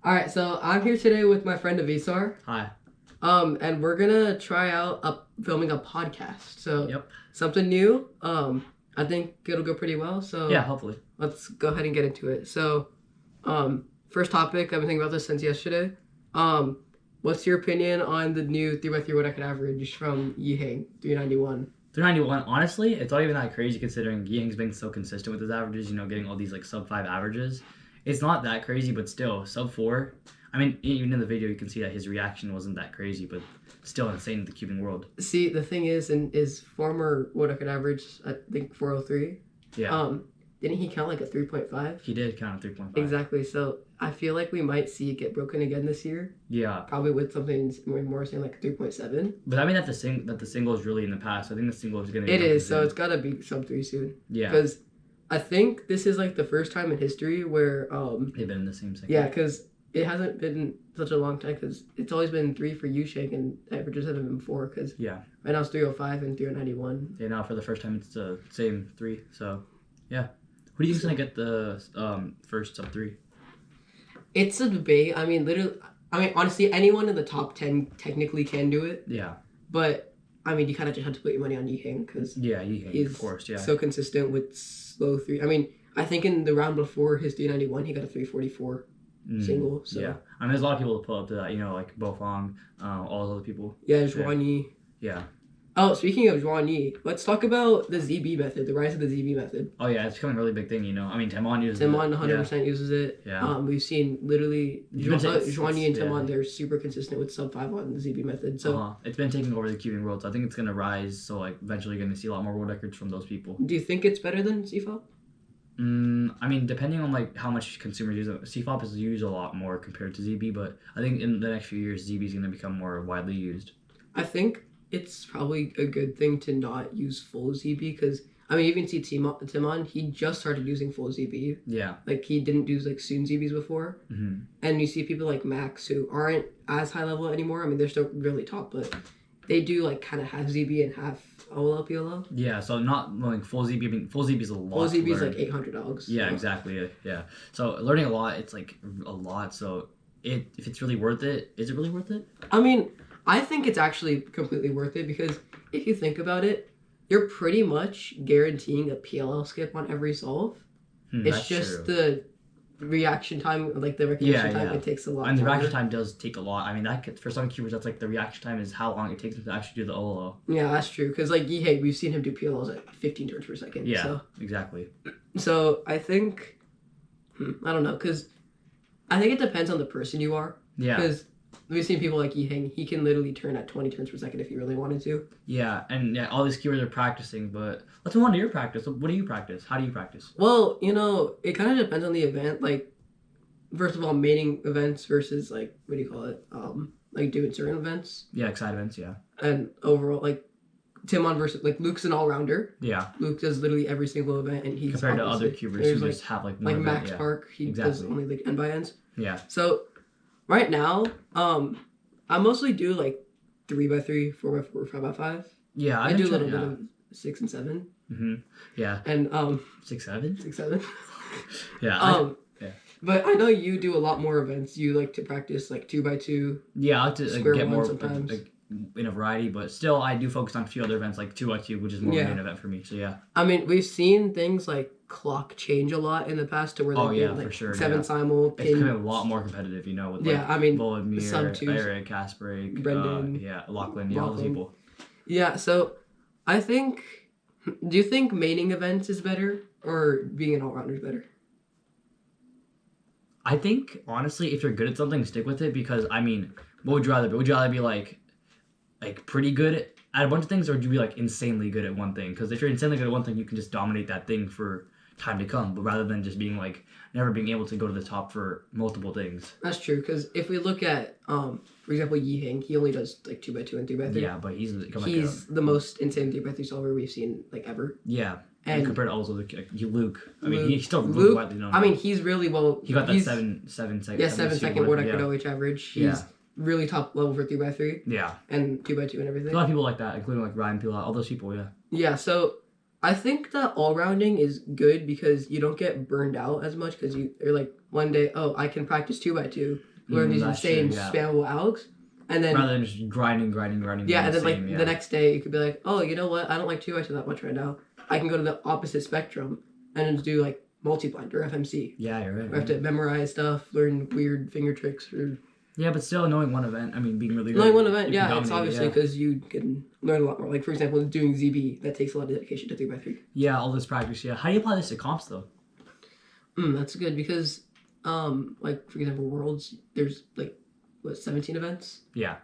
All right, so I'm here today with my friend Avisaar. Hi. And we're gonna try out filming a podcast. So Yep. something new. I think it'll go pretty well. So Yeah, hopefully. let's go ahead and get into it. So, first topic. I've been thinking about this since yesterday. What's your opinion on the new 3x3 what I could average from Yiheng 391? 391, honestly, it's not even that crazy considering Ying's been so consistent with his averages, getting all these like sub 5 averages. It's not that crazy, but still, sub 4. I mean, even in the video, you can see that his reaction wasn't that crazy, but still insane in the cubing world. See, the thing is, in his former what I could average, I think 403. Yeah. Didn't he count like a 3.5? He did count a 3.5. Exactly. So I feel like we might see it get broken again this year. Yeah. Probably with something more saying like 3.7. But I mean that the single is really in the past. I think the single is gonna. It is. So it's gotta be sub 3 soon. Yeah. Because I think this is like the first time in history where they've been in the same second. Yeah, because it hasn't been such a long time. Because it's always been 3 for Yusheng and averages haven't been 4. Because yeah. Right now it's 305 and 391. Yeah. Now for the first time it's the same 3. So yeah. Who do you think's gonna get the first sub 3? It's a debate. I mean, honestly, anyone in the top 10 technically can do it. Yeah. But I mean, you kind of just have to put your money on Yiheng because Yiheng, of course, yeah. So consistent with slow 3. I mean, I think in the round before his 391, he got a 344 single. So yeah, I mean, there's a lot of people to pull up to that. Like Bofang, all those other people. Yeah, Zhuan Yi. Yeah. Oh, speaking of Zhuan Yi, let's talk about the ZB method, the rise of the ZB method. Oh yeah, it's becoming a really big thing. I mean, Timon uses it. Timon 100% uses it. Yeah. We've seen literally Zhuan Yi and Timon. They're super consistent with sub 5 on the ZB method. So it's been taking over the cubing world. So I think it's gonna rise. So like eventually, you're gonna see a lot more world records from those people. Do you think it's better than CFOP? I mean, depending on like how much consumers use it, CFOP is used a lot more compared to ZB. But I think in the next few years, ZB is gonna become more widely used. I think it's probably a good thing to not use full ZB because I mean, you can see Timon, he just started using full ZB. Yeah. Like he didn't do like soon ZBs before. Mm-hmm. And you see people like Max who aren't as high level anymore. I mean, they're still really top, but they do like kind of half ZB and half OLL PLL. Yeah, so not like full ZB. I mean, full ZB is a lot. Full ZB is like $800. Yeah, exactly. Yeah. So learning a lot, it's like a lot. So if it's really worth it, is it really worth it? I mean, I think it's actually completely worth it because if you think about it, you're pretty much guaranteeing a PLL skip on every solve. It's just true. The reaction time, like the recognition time, it takes a lot. And the reaction time does take a lot. I mean, for some cubers, that's like the reaction time is how long it takes them to actually do the OLO. Yeah, that's true. Because like Yihei, we've seen him do PLLs at 15 turns per second. Yeah, so. Exactly. So I think, I don't know, because I think it depends on the person you are. Yeah. Because we've seen people like Yiheng, he can literally turn at 20 turns per second if he really wanted to. Yeah, and all these keywords are practicing, but let's move on to your practice. What do you practice? How do you practice? Well, it kind of depends on the event. Like, first of all, mating events versus like, what do you call it? Like doing certain events. Yeah, side events, yeah. And overall, like, Timon versus, like, Luke's an all-rounder. Yeah. Luke does literally every single event, and he's compared to other cubers who just have like one like event, Max Park, he does only like end by ends. Yeah. So right now, I mostly do like 3x3, 4x4, 5x5. Yeah, I do a little bit of 6 and 7. Mm-hmm. Yeah. And 6, 7. 6, 7. Yeah. Yeah. But I know you do a lot more events. You like to practice like 2x2. Yeah, I like to get more sometimes. Like, in a variety, but still I do focus on a few other events like 2x2, which is more of an event for me. So yeah. I mean, we've seen things like clock change a lot in the past to where like for sure, 7 simul. It's becoming a lot more competitive, with like Volodymyr, Eric, Kasparik, Brendan, Lachlan, all those people. Yeah, so I think. Do you think mating events is better or being an all-rounder is better? I think honestly, if you're good at something, stick with it because I mean, what would you rather be? Would you rather be like pretty good at a bunch of things, or would you be like insanely good at one thing? Because if you're insanely good at one thing, you can just dominate that thing for time to come. But rather than just being like never being able to go to the top for multiple things. That's true. Because if we look at, for example, Yiheng, he only does like 2x2 and 3x3. Yeah, but he's the most insane 3x3 solver we've seen like ever. Yeah. And compared to also like Luke, I mean, he's still Luke, widely known. I mean, he's really well. He got that 7 second. Yeah, 7 second world record OH average. He's really top level for 3x3. Yeah. And 2x2 and everything. A lot of people like that, including like Ryan Pila, all those people. Yeah. Yeah. So I think that all rounding is good because you don't get burned out as much because you're like one day, oh, I can practice 2x2, learn these That's insane true, yeah. spammable algs, and then Rather than just grinding. yeah, and then like same, the next day you could be like, oh, you know what? I don't like 2ISO that much right now. I can go to the opposite spectrum and just do like multi-blind or FMC. Yeah, you're right. Or have to memorize stuff, learn weird finger tricks, or Yeah, but still knowing one event. I mean, being really good. knowing one event. you can Yeah, it's dominate it, obviously yeah. because you can learn a lot more. Like for example, doing ZB that takes a lot of dedication to 3x3. Yeah, all this practice. Yeah. How do you apply this to comps though? That's good because, like for example, Worlds, there's like what 17 events. Yeah.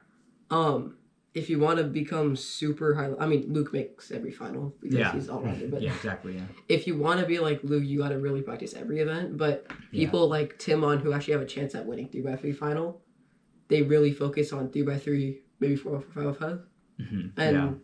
If you want to become super high, I mean, Luke makes every final because he's all rounder. But Yeah, exactly. Yeah. if you want to be like Luke, you got to really practice every event. But people like Timon who actually have a chance at winning 3x3 final, they really focus on 3x3, maybe 4x4, 5x5. And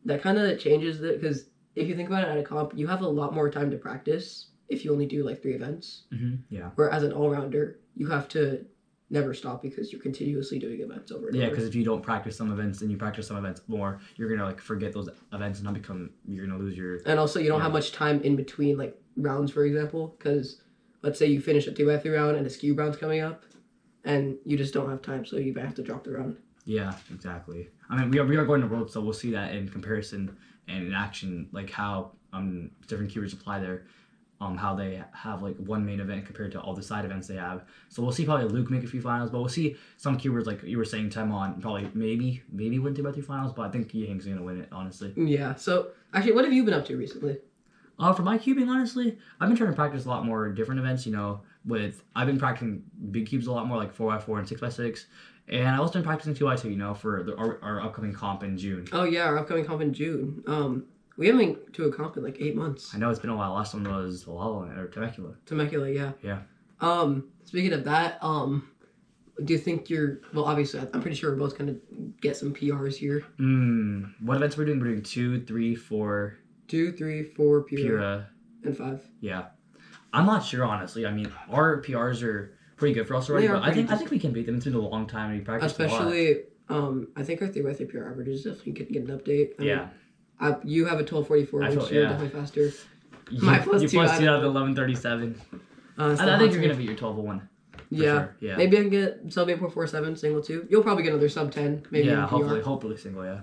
that kind of changes it because if you think about it at a comp, you have a lot more time to practice if you only do like 3 events. Yeah. Where as an all-rounder, you have to never stop because you're continuously doing events over and Yeah, over. because if you don't practice some events and you practice some events more, you're gonna like forget those events and you're gonna lose your. And also, you don't have much time in between like rounds, for example, because let's say you finish a 2x3 round and a skew round's coming up, and you just don't have time, so you have to drop the round. Yeah, exactly. I mean, we are going to Worlds, so we'll see that in comparison and in action, like how different keywords apply there. How they have like one main event compared to all the side events they have. So we'll see probably Luke make a few finals, but we'll see some keywords like you were saying, Timon probably maybe win 2x3 finals, but I think Yihang's gonna win it, honestly. Yeah. So actually, what have you been up to recently? For my cubing, honestly, I've been trying to practice a lot more different events. I've been practicing big cubes a lot more, like 4x4 and 6x6, and I've also been practicing 2x2. For our upcoming comp in June. Oh yeah, our upcoming comp in June. We haven't been to a comp in like 8 months. I know it's been a while. Last one was Valhalla or Temecula. Temecula, yeah. Yeah. Speaking of that, do you think well, obviously, I'm pretty sure we're both gonna get some PRs here. What events we're doing? We're doing 2, 3, 4. 2, 3, 4 Pura. And 5. Yeah. I'm not sure, honestly. I mean, our PRs are pretty good for us already, but I think we can beat them. It's been a long time. We practiced especially, a lot. I think our 3x3 PR averages definitely could get an update. I mean, you have a 1244, which you're definitely faster. My plus 2 out of 1137. I think you're going to beat your 1201. Yeah. Sure. Yeah. Maybe I can get sub 8447 single 2. You'll probably get another sub 10. Maybe yeah, hopefully single, yeah.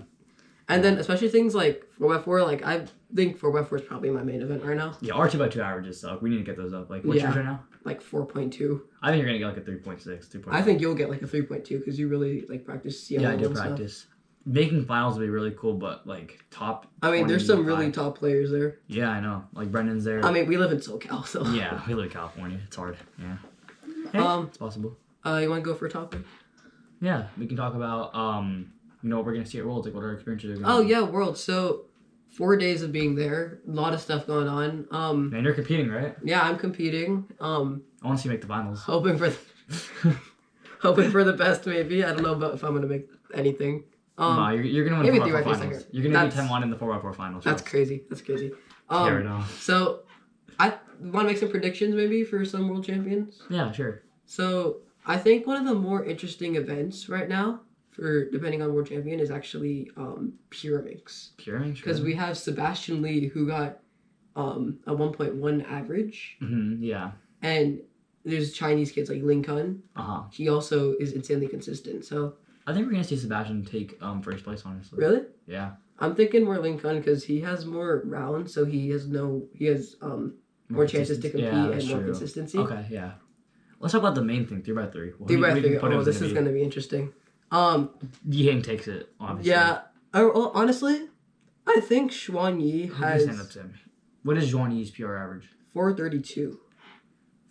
And then especially things like 4x4, like I think 4x4 is probably my main event right now. Yeah, our 2x2 averages suck. We need to get those up. Like, what's yours right now? Like 4.2. I think you're going to get like a 3.6, 3.5. I think you'll get like a 3.2 because you really like practice CL. Yeah, I do practice. Stuff. Making finals would be really cool, but like top. I mean, there's some really top players there. Yeah, I know. Like Brendan's there. I mean, we live in SoCal, so. Yeah, we live in California. It's hard. Yeah. Hey, it's possible. You want to go for a topic? Yeah, we can talk about what we're gonna see at Worlds, like what our experiences are. Oh yeah, Worlds. So 4 days of being there, a lot of stuff going on. And you're competing, right? Yeah, I'm competing. I want to see you make the finals. Hoping for the best, maybe. I don't know if I'm gonna make anything. No, you're gonna win 4x4 finals. You're gonna be 10-1 in the 4x4 finals. That's crazy. That's crazy. Fair enough. So, I want to make some predictions maybe for some world champions. Yeah, sure. So I think one of the more interesting events right now, for depending on world champion, is actually Pyraminx. Pyraminx. Because we have Sebastian Lee who got a 1.1 average. Yeah. And there's Chinese kids like Ling Kun. He also is insanely consistent. So. I think we're gonna see Sebastian take first place, honestly. Really? Yeah. I'm thinking more Ling Kun because he has more rounds, so he has more chances to compete and more consistency. Okay, yeah. Let's talk about the main thing, 3x3. 3x3. Oh, this is gonna be interesting. Yihang takes it, obviously. Yeah. Honestly, I think Xuan Yi has. Stand up to him. What is Xuan Yi's PR average? 432.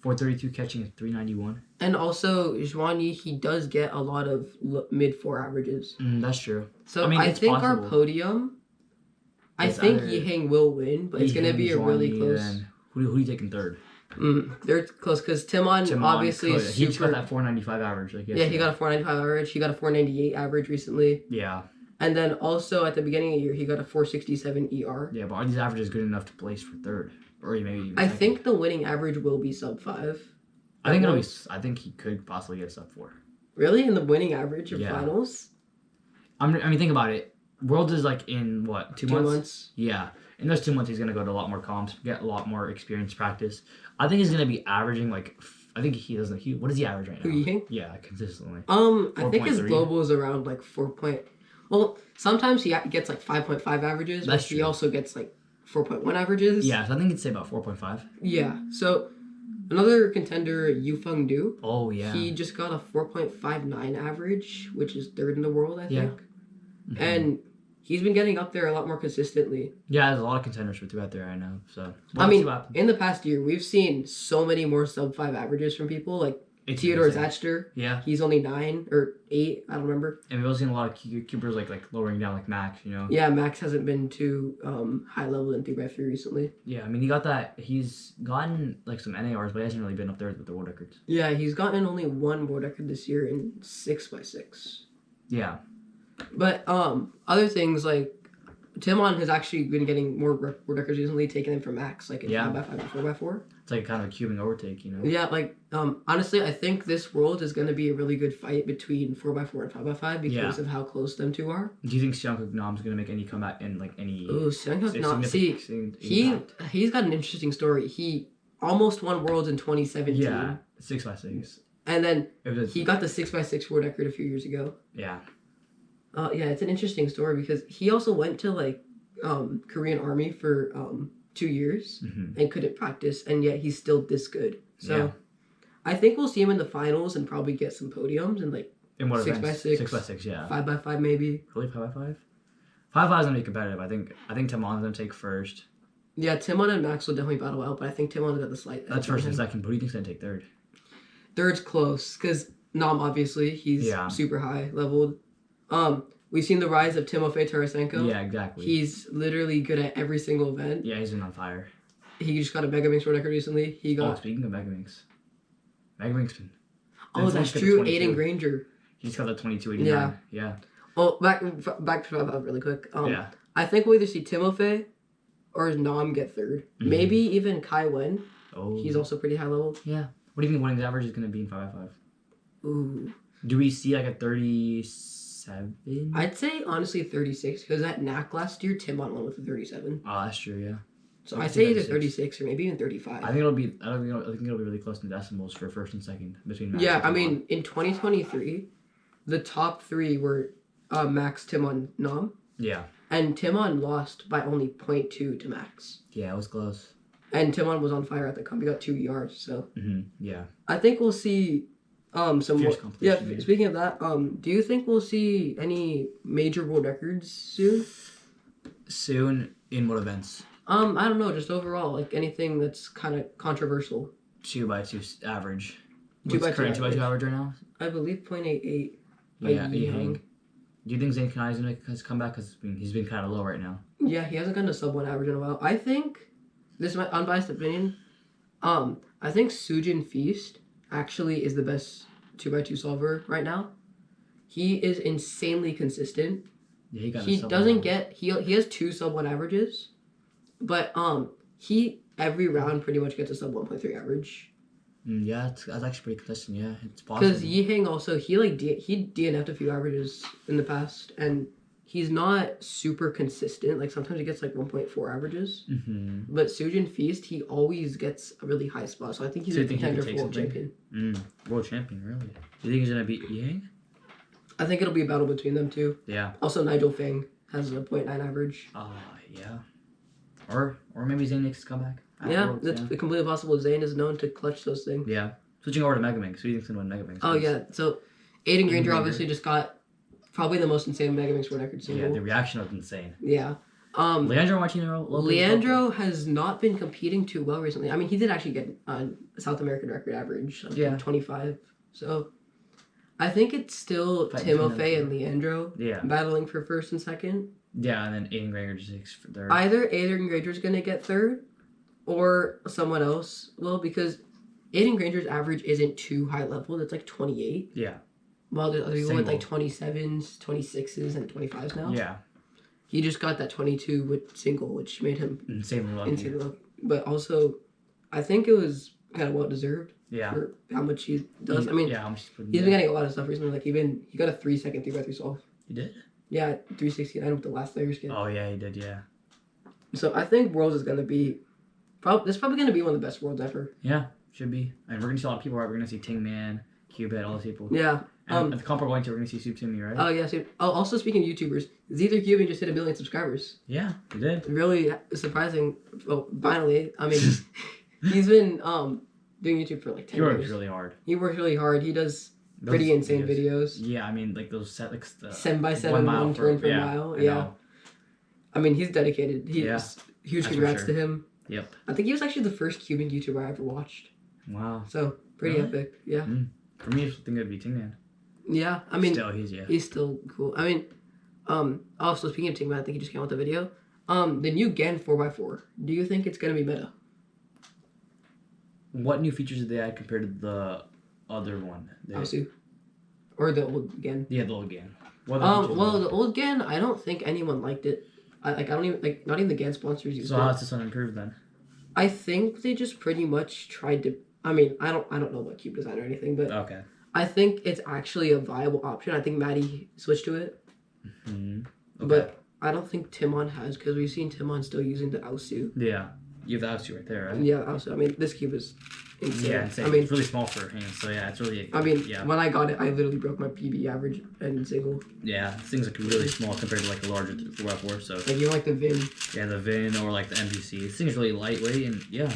432 catching at 391. And also, Xuan Yi, he does get a lot of mid-4 averages. That's true. So I think possible. Our podium, I think Yihang will win, but it's going to be a really close. Who are you taking third? They're close because Timon obviously is he just got that 495 average. He got a 495 average. He got a 498 average recently. Yeah. And then also at the beginning of the year, he got a 467 ER. Yeah, but are these averages good enough to place for third? Or maybe I think the winning average will be sub 5. I think he could possibly get sub 4. Really? In the winning average of finals? I mean, think about it. Worlds is like in what, 2 months? 2 months. Yeah. In those 2 months, he's going to go to a lot more comps, get a lot more experience practice. I think he's going to be averaging like I think he doesn't. What is he average right now? Who, Ying? Yeah, consistently. I think his global is around like 4. Well, sometimes he gets like 5.5 averages. That's but true. He also gets like 4.1 averages. Yeah, so I think he'd say about 4.5. Yeah. So another contender, Yufeng Du. Oh yeah. He just got a 4.59 average, which is third in the world, I think. Mm-hmm. And he's been getting up there a lot more consistently. Yeah, there's a lot of contenders for throughout there right now. So I mean, in the past year, we've seen so many more sub 5 averages from people. Like Theodore Zatchter. Yeah. He's only 9 or 8. I don't remember. And we've also seen a lot of keepers like lowering down, like Max. You know. Yeah, Max hasn't been too high level in 3x3 recently. Yeah, I mean, he got that. He's gotten like some NARs, but he hasn't really been up there with the world records. Yeah, he's gotten only 1 world record this year in 6x6. Yeah. But other things like Timon has actually been getting more world records recently, taking them from Max, like in 5x5 and 4x4. It's like kind of a cubing overtake, you know? Yeah, like, honestly, I think this world is going to be a really good fight between 4x4 and 5x5 because of how close them two are. Do you think Seungkook Nam's going to make any comeback in, like, any... Oh, Seungkook Nam, see, he's got an interesting story. He almost won Worlds in 2017. Yeah, 6x6. And then he got the 6x6 world record a few years ago. Yeah. Yeah, it's an interesting story because he also went to, like, Korean Army for 2 years and couldn't practice, and yet he's still this good. So I think we'll see him in the finals and probably get some podiums and like in what 6x6, 6x6, yeah, 5x5 maybe. Really 5x5? 5x5 is gonna be competitive. I think Timon's gonna take first. Yeah, Timon and Max will definitely battle out, but I think Timon's got the slight. That's first and second. But who do you think's gonna take third? Third's close because Nam obviously he's super high leveled. We've seen the rise of Timofey Tarasenko. Yeah, exactly. He's literally good at every single event. Yeah, he's been on fire. He just got a Megaminx world record recently. He got. Oh, speaking of Megaminx been. Oh, that's true. Aiden Granger. He's got the 2289. Yeah. Oh, back to 5 really quick. I think we'll either see Timofey or Nam get third. Maybe even Kai Wen. Oh. He's also pretty high level. Yeah. What do you think winning average is going to be in 5x5? Ooh. Do we see like a 37? I'd say honestly 36 because at NAC last year Timon won with a 37. Oh, that's true. Yeah. So I'd say either 36 or maybe even 35. I think it'll be really close to decimals for first and second between Max. Yeah, I mean in 2023, the top 3 were Max, Timon, Nam. Yeah. And Timon lost by only 0.2 to Max. Yeah, it was close. And Timon was on fire at the comp. He got 2 yards. So. Yeah. I think we'll see. Some more, yeah. Maybe. Speaking of that, do you think we'll see any major world records soon? Soon in what events? I don't know. Just overall, like anything that's kind of controversial. 2x2 average. 2x2 current 2x2 average right now? I believe 0.88. Yeah, Ying. Do you think Zane Kanai's gonna make his comeback? Because he's been kind of low right now. Yeah, he hasn't gotten a sub 1 average in a while. I think this is my unbiased opinion. I think Sujin Feast actually is the best 2x2 solver right now. He is insanely consistent. Yeah, he doesn't get he has 2 sub 1 averages, but he every round pretty much gets a sub 1.3 average. Yeah, that's actually pretty consistent. Yeah, it's possible. Because Yiheng also he DNF'd a few averages in the past, and he's not super consistent. Like sometimes he gets like 1.4 averages. But Sujin Feast, he always gets a really high spot. So I think he's a contender for world champion. World champion, really? Do you think he's gonna beat Yiheng? I think it'll be a battle between them two. Yeah. Also, Nigel Feng has a 0.9 average. Yeah. Or maybe Zane makes his comeback. Yeah, that's completely possible. Zane is known to clutch those things. Yeah. Switching over to Megaminx, who do you think's gonna win Megaminx? Oh yeah, so Aiden Granger obviously just got probably the most insane Megaminx world record single. Yeah, the reaction was insane. Yeah. Leandro Martino. Leandro has not been competing too well recently. I mean, he did actually get a South American record average, 25. So I think it's still Timofey and Leandro battling for first and second. Yeah, and then Aiden Granger just takes third. Either Aiden Granger's going to get third or someone else will, because Aiden Granger's average isn't too high level. It's like 28. Yeah. While there's other people with like 27s, 26s, and 25s now. Yeah. He just got that 22 with single, which made him insanely lucky. But also, I think it was kind of well deserved. Yeah. For how much he does. I mean, he's been getting a lot of stuff recently. Like he got a 3-second 3x3 solve. He did? Yeah, 369 with the last layer skip. Oh yeah, he did. Yeah. So I think Worlds is gonna be, this is probably gonna be one of the best Worlds ever. Yeah. should be. And we're gonna see a lot of people. Right? We're gonna see Ting Man, Cubit, all those people. Yeah. And at the comp we're going to, we're gonna see Soup Timmy, right? Oh yeah. So, also speaking of YouTubers, Zether Cuban just hit 1 million subscribers. Yeah, he did. Really surprising. Well, finally. I mean, he's been doing YouTube for like 10 years. He works really hard. He works really hard. He does pretty insane videos. Yeah, I mean, like those set like 7x7 1 turn per mile. Yeah. I mean, he's dedicated. Huge congrats to him. Yep. I think he was actually the first Cuban YouTuber I ever watched. Wow. So pretty epic. Yeah. For me, I think it'd be Ting Man. Yeah, I mean, he's still cool. I mean, also speaking of Ting Man, I think he just came out with the video. The new GAN 4x4. Do you think it's gonna be meta? What new features did they add compared to the other one? Avisaar. Or the old GAN? Yeah, the old GAN. Well, the old GAN, I don't think anyone liked it. I don't even not even the GAN sponsors used it. So how's this one improved then? I think they just pretty much tried to. I mean, I don't know about Cube Design or anything, but okay. I think it's actually a viable option. I think Maddie switched to it. Okay. But I don't think Timon has, because we've seen Timon still using the Avisaar. Yeah. You have the Avisaar right there, right? Yeah, Avisaar. I mean, this cube is insane. Yeah, insane. I mean, it's really small for hands, so yeah, it's really... when I got it, I literally broke my PB average and single. Yeah, this thing's like really small compared to like a larger 4x4, so... Like, you like the VIN. Yeah, the VIN or like the MPC. This thing's really lightweight, and yeah,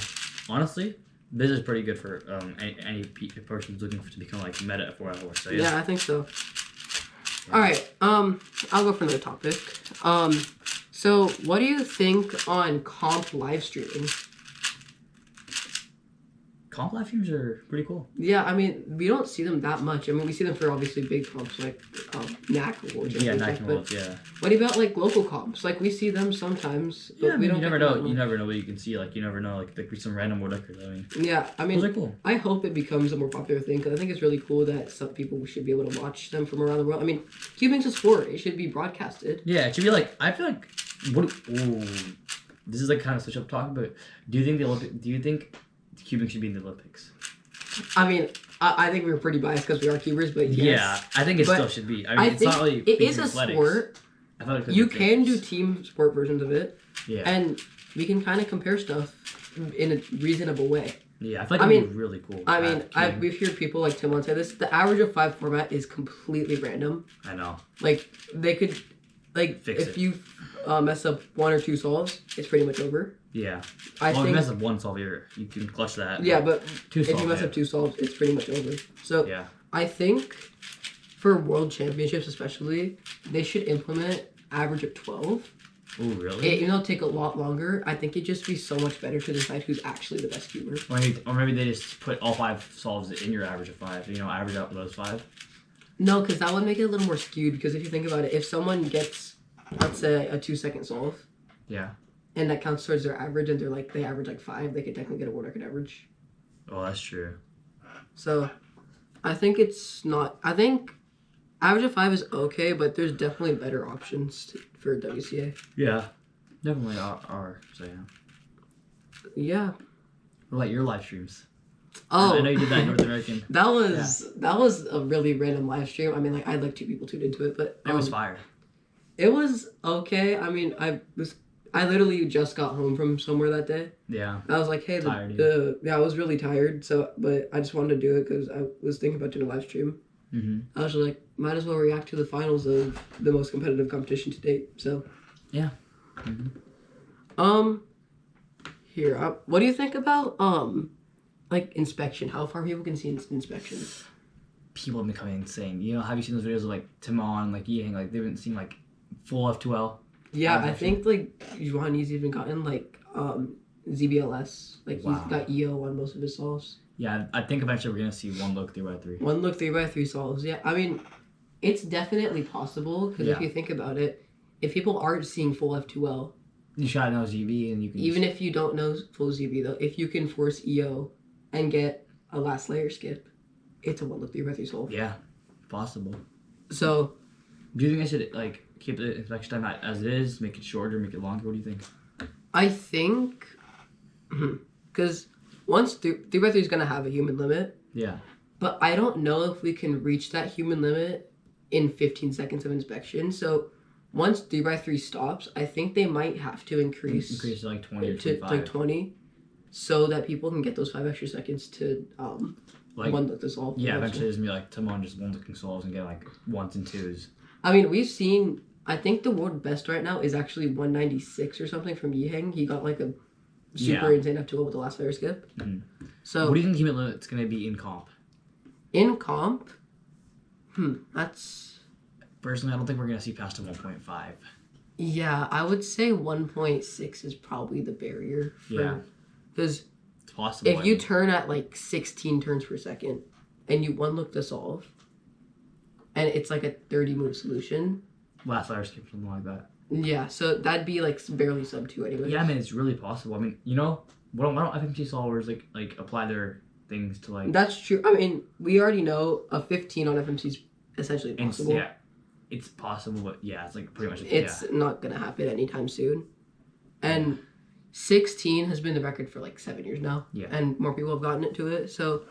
honestly... This is pretty good for any person who's looking to become like meta at 4x4. So yeah, I think so. Yeah. All right, I'll go for another topic. So what do you think on comp live streaming? Comp live streams are pretty cool. Yeah, I mean, we don't see them that much. I mean, we see them for obviously big comps like NAC Awards. Yeah, NAC Awards, yeah. What about like local comps? Like, we see them sometimes, but we don't. You never know. You never know what you can see. Like, you never know. Like, there could be some random world records. I mean. Yeah, I mean, those are cool. I hope it becomes a more popular thing, because I think it's really cool that some people should be able to watch them from around the world. I mean, cubing's a sport. It should be broadcasted. Yeah, it should be like, I feel like, this is like kind of switch up talk, but do you think cubing should be in the Olympics? I mean, I think we were pretty biased because we are cubers, but yes. Yeah, I think it still should be. I mean, it's not really. It is a sport. I feel like you can do team sport versions of it. Yeah. And we can kind of compare stuff in a reasonable way. Yeah, I feel like it'd be really cool. I mean, we've heard people like Timon say this. The average of 5 format is completely random. I know. Like, they could, like, if you mess up 1 or 2 solves, it's pretty much over. Yeah. If you mess up 1 solve, you can clutch that. Yeah, but if you mess up 2 solves, it's pretty much over. So yeah. I think for world championships especially, they should implement average of 12. Oh, really? Even though it'll take a lot longer, I think it'd just be so much better to decide who's actually the best cuber. Or maybe they just put all 5 solves in your average of 5. You know, average out those 5. No, because that would make it a little more skewed. Because if you think about it, if someone gets, let's say, a 2-second solve. Yeah. And that counts towards their average, and they average like 5, they could technically get a world record average. Oh, that's true. So, I think I think average of 5 is okay, but there's definitely better options for WCA. Yeah, definitely are. So yeah. Yeah. What about your live streams? Oh, I know you did that North American. that was a really random live stream. I mean, like, I had like 2 people tuned into it, but it was fire. It was okay. I mean, I literally just got home from somewhere that day. Yeah. I was like, hey, I was really tired, but I just wanted to do it because I was thinking about doing a live stream. Mm-hmm. I was like, might as well react to the finals of the most competitive competition to date. So. Yeah. Mm-hmm. Here, what do you think about like inspection? How far people can see inspection? People have been becoming insane. You know, have you seen those videos of like Timon, like Yang, like they've been seeing like full F2L? Yeah, I think like Juani's even gotten like ZBLS. Like he's got EO on most of his solves. Yeah, I think eventually we're gonna see 1 look 3x3. 1 look 3x3 solves. Yeah, I mean, it's definitely possible because if you think about it, if people aren't seeing full F2L, you should know ZB and you can. Even if you don't know full ZB though, if you can force EO and get a last layer skip, it's a 1 look 3x3 solve. Yeah, possible. So, do you think I should like keep the inspection time as it is, make it shorter, make it longer? What do you think? I think, because once 3x3 is gonna have a human limit. Yeah. But I don't know if we can reach that human limit in 15 seconds of inspection. So once 3x3 stops, I think they might have to increase to like 20 or 25. To like 20. so that people can get those 5 extra seconds to one look to solve. Yeah, eventually there's gonna be like Timon just one looking solves and get like 1s and 2s. I mean, we've seen. I think the world best right now is actually 196 or something from Yiheng. He got like a super insane F2 with the last fire skip. Mm-hmm. So what do you think human limit's gonna be in comp? In comp, that's. Personally, I don't think we're gonna see past a 1.5. Yeah, I would say 1.6 is probably the barrier. Because it's possible. If you turn at like 16 turns per second and you one look to solve, and it's like a 30 move solution. Last fire skip, something like that. Yeah, so that'd be like barely sub 2 anyway. Yeah, I mean, it's really possible. I mean, you know, why don't FMC solvers like apply their things to like. That's true. I mean, we already know a 15 on FMC is essentially impossible. It's possible, but yeah, it's like pretty much. It's not gonna happen anytime soon. And 16 has been the record for like 7 years now. Yeah. And more people have gotten into it. So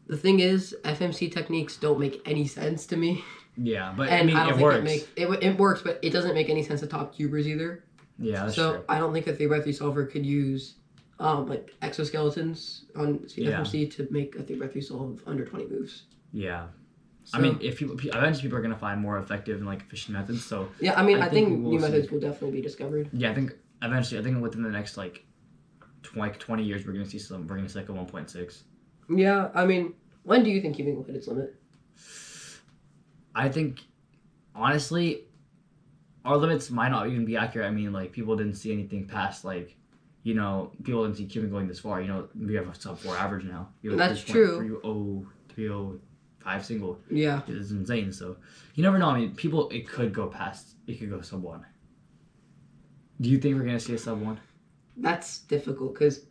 the thing is, FMC techniques don't make any sense to me. Yeah, but I mean, it works. It works, but it doesn't make any sense to top cubers either. Yeah, that's so true. I don't think a 3x3 solver could use like exoskeletons on FMC to make a 3x3 solve under 20 moves. Yeah. So, I mean, eventually people are going to find more effective and like efficient methods. So yeah, I mean, I think new methods will definitely be discovered. Yeah, I think within the next like 20 years we're going to see like a 1.6. Yeah, I mean, when do you think Cubing will hit its limit? I think, honestly, our limits might not even be accurate. I mean, like, people didn't see anything past, like, you know, people didn't see Cubing going this far. You know, we have a sub 4 average now. That's true. 305 single. Yeah. It's insane. So, you never know. I mean, it could go sub 1. Do you think we're going to see a sub 1? That's difficult because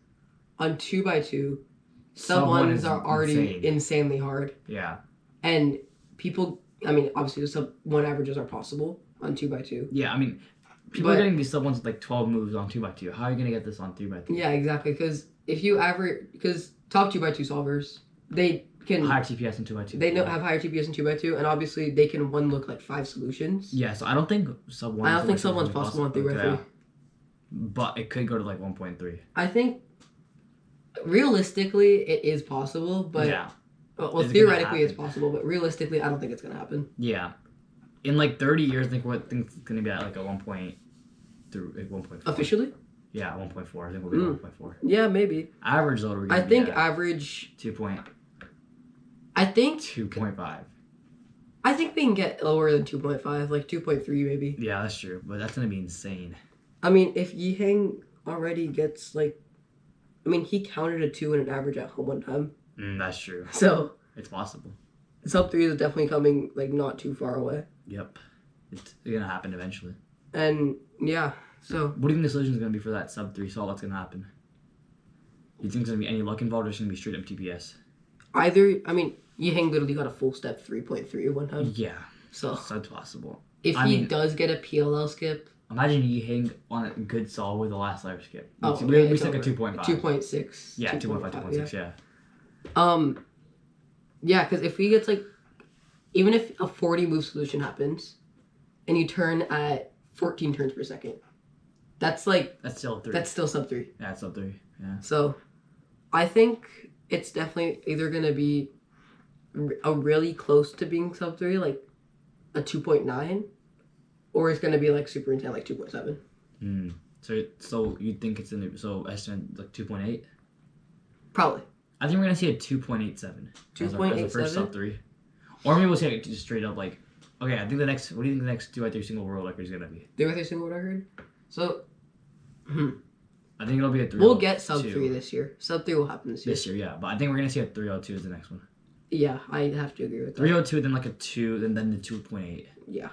on 2x2, sub 1s are already insanely hard. Yeah. And people, I mean, obviously the sub 1 averages are possible on 2x2. Yeah, I mean, people are getting these sub 1s with like 12 moves on 2x2. How are you going to get this on 3x3? Yeah, exactly. Because top 2x2 solvers, they can. Higher TPS in 2x2. They have higher TPS in 2x2, and obviously they can one look like 5 solutions. Yeah, so I don't think sub 1. I don't think sub 1's possible on 3x3. Okay. But it could go to like 1.3. I think realistically it is possible, but yeah. Well, theoretically it's possible, but realistically I don't think it's gonna happen. Yeah, in like 30 years, I think it's gonna be at like a 1.3, like 1.4. Officially? Yeah, 1.4. I think we'll be 1.4. Yeah, maybe. Average though, I think average 2.5. I think we can get lower than 2.5, like 2.3 maybe. Yeah, that's true, but that's gonna be insane. I mean, if Yiheng already gets like, I mean, he counted a 2 in an average at home one time. That's true. So it's possible. Sub 3 is definitely coming like not too far away. Yep, it's gonna happen eventually. And yeah, so what do you think the solution is gonna be for that sub 3 solve? What's gonna happen? Do you think there's gonna be any luck involved, or is it gonna be straight up TPS? Either, I mean, Yiheng literally got a full step 3.3 one time. Yeah, so that's possible. If he does get a PLL skip. Imagine Yiheng on a good solve with the last layer skip. We stuck at 2.5. 2.6. Yeah, 2.5, 2.6, yeah. Yeah, because if he gets like, even if a 40 move solution happens, and you turn at 14 turns per second, that's still 3. That's still sub 3. Yeah, it's sub 3. Yeah. So, I think it's definitely either gonna be a really close to being sub 3, like a 2.9. Or it's going to be like super intense, like 2.7. So you think it's estimate like 2.8? Probably. I think we're going to see a 2.87. 2.87? As the first sub 3. Or maybe we'll see it just straight up like, okay, what do you think the next 2x3 single world record is going to be? 2x3 single world record? So, I think it'll be a 302. We'll get sub 3 this year. Sub 3 will happen this year. This year, yeah. But I think we're going to see a 302 as the next one. Yeah, I have to agree with that. 302, then like a 2, then the 2.8. Yeah.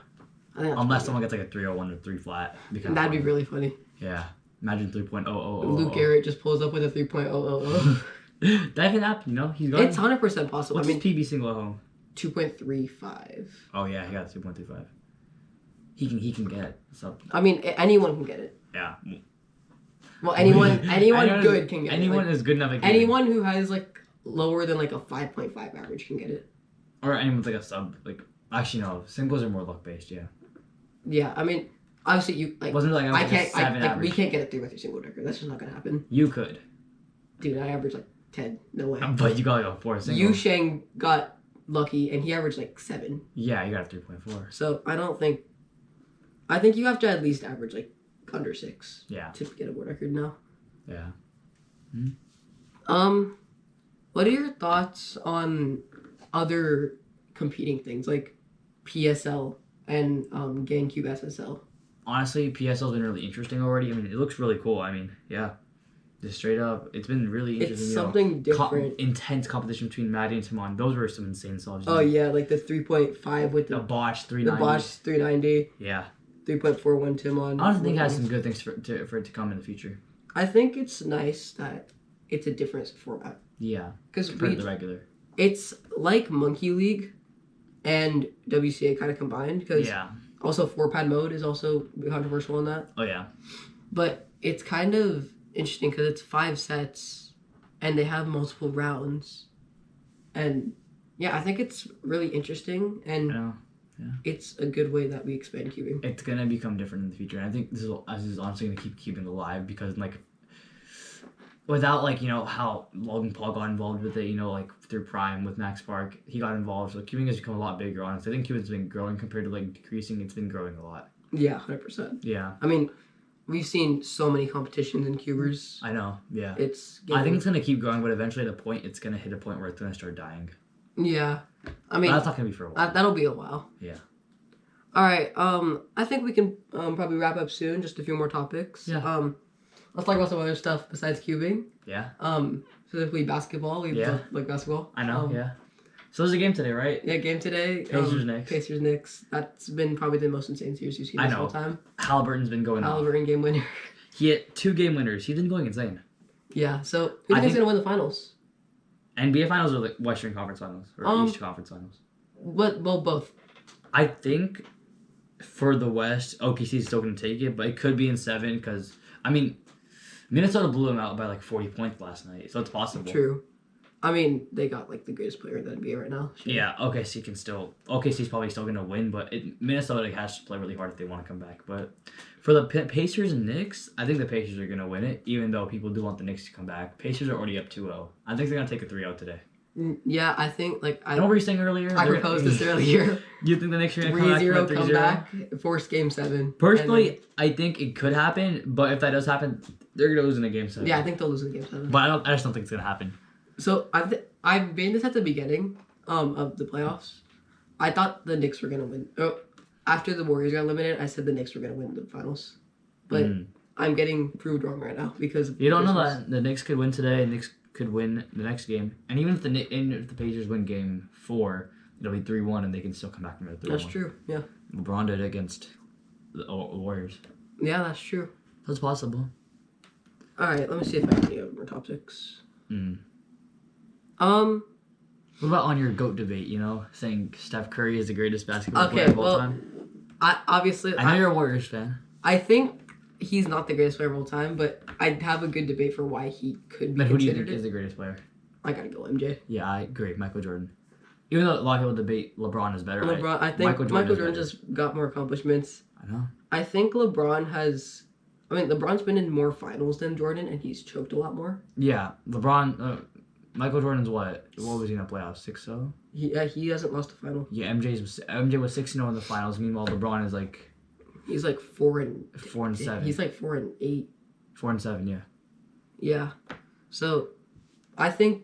Unless someone gets like a 301 or 3 flat. That'd be really funny. Yeah. Imagine 3.000. Luke Garrett just pulls up with a 3.000. That can happen, you know? It's 100% possible. What's his PB single at home? 2.35. Oh yeah, he got 2.35. He can get it. I mean, anyone can get it. Yeah. Well, anyone good can get it. Anyone is good enough. Anyone who has like lower than like a 5.5 average can get it. Or anyone with like a sub, like, actually no, singles are more luck based, yeah. Yeah, I mean, obviously you like. Wasn't it like we can't get a 3x3 single record. That's just not gonna happen. You could. Dude, I averaged like 10. No way. But you got like a 4 single. Yu Sheng got lucky, and he averaged like 7. Yeah, you got a 3.4. So I think you have to at least average like under 6. Yeah. To get a world record now. Yeah. What are your thoughts on other competing things like PSL and GameCube SSL? Honestly, PSL's been really interesting already. I mean, it looks really cool. I mean, yeah. Just straight up, it's been really interesting. It's something different. Intense competition between Maddie and Timon. Those were some insane solves. Oh yeah, like the 3.5 with the Bosch 390. The Bosch 390. Yeah. 3.41 Timon. I think it has some good things for it to come in the future. I think it's nice that it's a different format. Yeah. Because compared to the regular. It's like Monkey League and WCA kind of combined. Because also 4-pad mode is also controversial in that. Oh yeah. But it's kind of interesting because it's 5 sets and they have multiple rounds. And yeah, I think it's really interesting and it's a good way that we expand cubing. It's gonna become different in the future. And I think this is honestly gonna keep cubing alive because like without like, you know, how Logan Paul got involved with it, you know, like through Prime with Max Park, he got involved. So cubing has become a lot bigger, honestly. I think cubing's been growing compared to like decreasing. It's been growing a lot. Yeah, 100%. Yeah. I mean, we've seen so many competitions in cubers. I know, yeah. I think it's going to keep growing, but eventually it's going to hit a point where it's going to start dying. Yeah. I mean... But that's not going to be for a while. That'll be a while. Yeah. Alright, I think we can probably wrap up soon. Just a few more topics. Yeah. Let's talk about some other stuff besides cubing. Yeah. Specifically basketball. We both like basketball. I know, yeah. So there's a game today, right? Yeah, game today. Pacers-Knicks. Pacers-Knicks. That's been probably the most insane series you've seen this whole time. Halliburton's been going Halliburton game winner. He hit 2 game winners. He's been going insane. Yeah, so who do you think's going to win the finals? NBA finals or like Western Conference finals? Or East Conference finals? Well, both. I think for the West, OKC's still going to take it, but it could be in 7 because, I mean, Minnesota blew them out by like 40 points last night, so it's possible. True. I mean, they got like the greatest player in the NBA right now. Sure. Yeah, OKC's probably still going to win, but Minnesota has to play really hard if they want to come back. But for the Pacers and Knicks, I think the Pacers are going to win it, even though people do want the Knicks to come back. Pacers are already up 2-0. I think they're going to take a 3-0 today. Yeah, I think like I know what you were saying earlier. I proposed this earlier. You think the Knicks are going to come back? 3-0 comeback, force game 7. Personally, I think it could happen, but if that does happen, they're going to lose in a game 7. Yeah, I think they'll lose in game 7. But I just don't think it's going to happen. So I made this at the beginning of the playoffs. I thought the Knicks were gonna win. Oh, after the Warriors got eliminated, I said the Knicks were gonna win the finals. But I'm getting proved wrong right now because you don't know that the Knicks could win today. And Knicks could win the next game, and even if the Pacers win game 4, it'll be 3-1, and they can still come back from it. 3-1. That's true. Yeah. LeBron did it against the Warriors. Yeah, that's true. That's possible. All right, let me see if I have any other topics. What about on your GOAT debate, you know, saying Steph Curry is the greatest basketball player of all time? I know you're a Warriors fan. I think he's not the greatest player of all time, but I'd have a good debate for why he could be But who do you considered think is the greatest player? I gotta go MJ. Yeah, I agree. Michael Jordan. Even though a lot of people debate LeBron is better. I think Michael Jordan just got more accomplishments. I know. I think LeBron's been in more finals than Jordan, and he's choked a lot more. Yeah, Michael Jordan's what? What was he in the playoffs? 6-0? He hasn't lost a final. Yeah, MJ was 6-0 in the finals. Meanwhile, LeBron is like... He's like 4-7. He's like 4-8. 4-7, yeah. Yeah. So, I think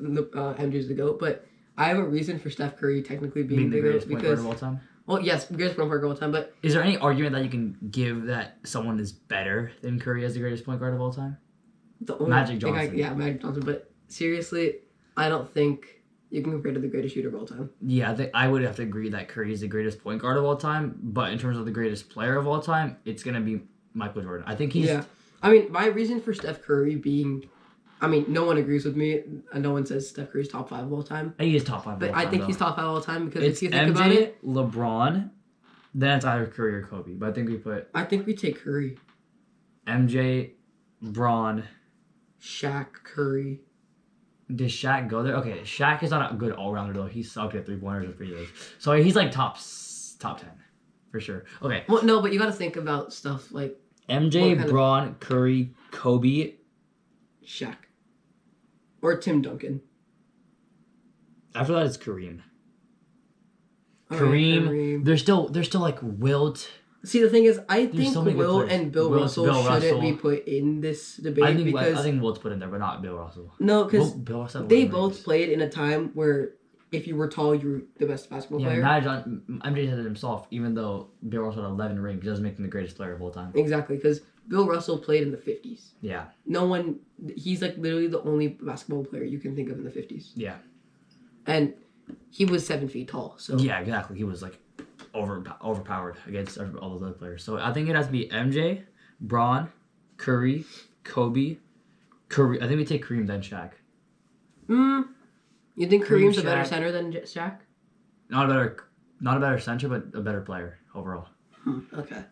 MJ's the GOAT, but I have a reason for Steph Curry technically being the greatest GOAT point guard of all time? Well, yes, greatest point guard of all time, but... Is there any argument that you can give that someone is better than Curry as the greatest point guard of all time? Magic Johnson. Magic Johnson, but... Seriously, I don't think you can compare to the greatest shooter of all time. Yeah, I would have to agree that Curry is the greatest point guard of all time, but in terms of the greatest player of all time, it's going to be Michael Jordan. I think he's... Yeah. I mean, my reason for Steph Curry being... I mean, no one agrees with me, and no one says Steph Curry's top 5 of all time. He is top 5 of all time, But I think he's top 5 of all time because it's if you think MJ, about it... LeBron, then it's either Curry or Kobe, but I think we take Curry. MJ, Braun... Shaq, Curry... Did Shaq go there? Okay, Shaq is not a good all-rounder, though. He sucked at 3-pointers and free throws. So he's like top 10, for sure. Okay. Well, no, but you got to think about stuff like... MJ, Braun, Curry, Kobe... Shaq. Or Tim Duncan. After that, it's Kareem. All Kareem. right, Kareem. They're still like Wilt. See, the thing is, I think so many good Wilt players. and Bill Russell shouldn't be put in this debate I because think Wilt's put in there, but not Bill Russell. no, because Bill Russell they both played in a time where if you were tall, you were the best basketball player. Yeah, MJ said it himself. Even though Bill Russell had 11 rings, it doesn't make him the greatest player of all time. Exactly, because Bill Russell played in the 50s. Yeah. No one, he's like literally the only basketball player you can think of in the 50s. Yeah. And he was 7 feet tall, so. Yeah, exactly. He was like overpowered against all those other players. So I think it has to be MJ, Braun, Curry, Kobe, I think we take Kareem then Shaq. You think Kareem's a better center than Shaq? Not a better center, but a better player overall. Okay.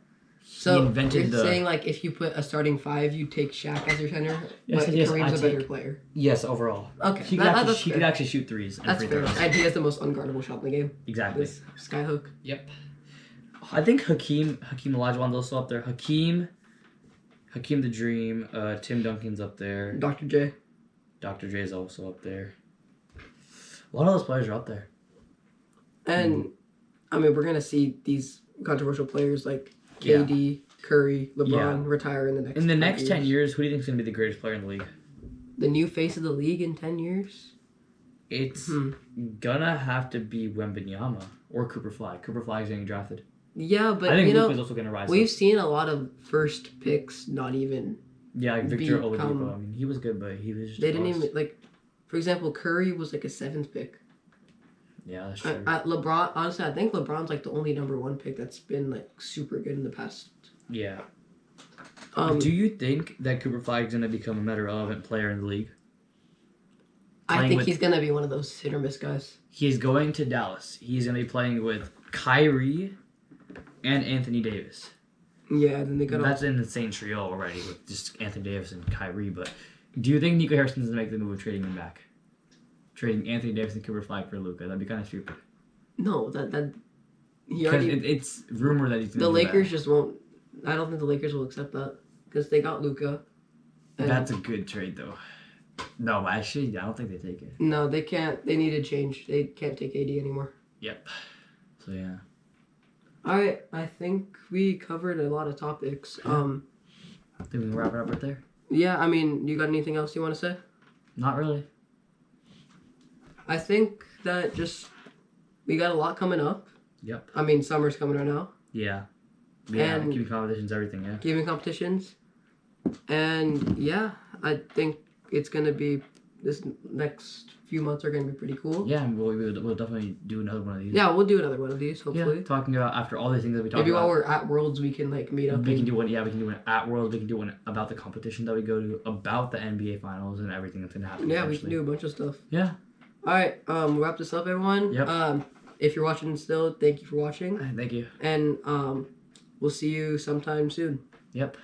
So you're saying like if you put a starting 5, you take Shaq as your center, but Kareem's a better player. Yes, overall. Okay, he could actually shoot threes. And that's fair. And he has the most unguardable shot in the game. Exactly. This skyhook. Yep. I think Hakeem Olajuwon's also up there. Hakeem the Dream. Tim Duncan's up there. Dr. J. Dr. J is also up there. A lot of those players are up there. And I mean, we're gonna see these controversial players like KD, Curry, LeBron retire in the next. In the next 10 years, who do you think is gonna be the greatest player in the league? The new face of the league in 10 years. It's gonna have to be Wembanyama or Cooper Flag. Cooper Flag's getting drafted. Yeah, but I think Luka's also gonna rise. We've seen a lot of first picks not even. Yeah, like Victor Oladipo. I mean, he was good, but he was just. They didn't even like. For example, Curry was like a 7th pick. Yeah, that's true. LeBron, honestly, I think LeBron's like the only number 1 pick that's been like super good in the past. Yeah. Do you think that Cooper Flag's gonna become a more relevant player in the league? I think he's gonna be one of those hit or miss guys. He's going to Dallas. He's gonna be playing with Kyrie and Anthony Davis. Yeah, then they got. That's an insane trio already with just Anthony Davis and Kyrie. But do you think Nico Harrison's gonna make the move of trading him back? Trading Anthony Davis and Cooper Flag for Luka. That'd be kind of stupid. No, he already. It's rumored that he's gonna the Lakers just won't. I don't think the Lakers will accept that because they got Luka. That's a good trade though. No, actually, I don't think they take it. No, they can't. They need to change. They can't take AD anymore. Yep. So yeah. All right, I think we covered a lot of topics. I think we can wrap it up right there. Yeah, I mean, you got anything else you want to say? Not really. I think that we got a lot coming up. Yep. I mean, summer's coming right now. Yeah. Yeah, and keeping competitions, everything, yeah. Keeping competitions. And, yeah, I think it's going to be, this next few months are going to be pretty cool. Yeah, and we'll definitely do another one of these. Yeah, we'll do another one of these, hopefully. Yeah, talking about, after all these things that we talked about. Maybe while we're at Worlds, we can, like, meet up. We can do one at Worlds. We can do one about the competition that we go to, about the NBA Finals and everything that's going to happen. Yeah, we can do a bunch of stuff. Yeah. All right, we'll wrap this up, everyone. Yep. If you're watching still, thank you for watching. Thank you. And we'll see you sometime soon. Yep.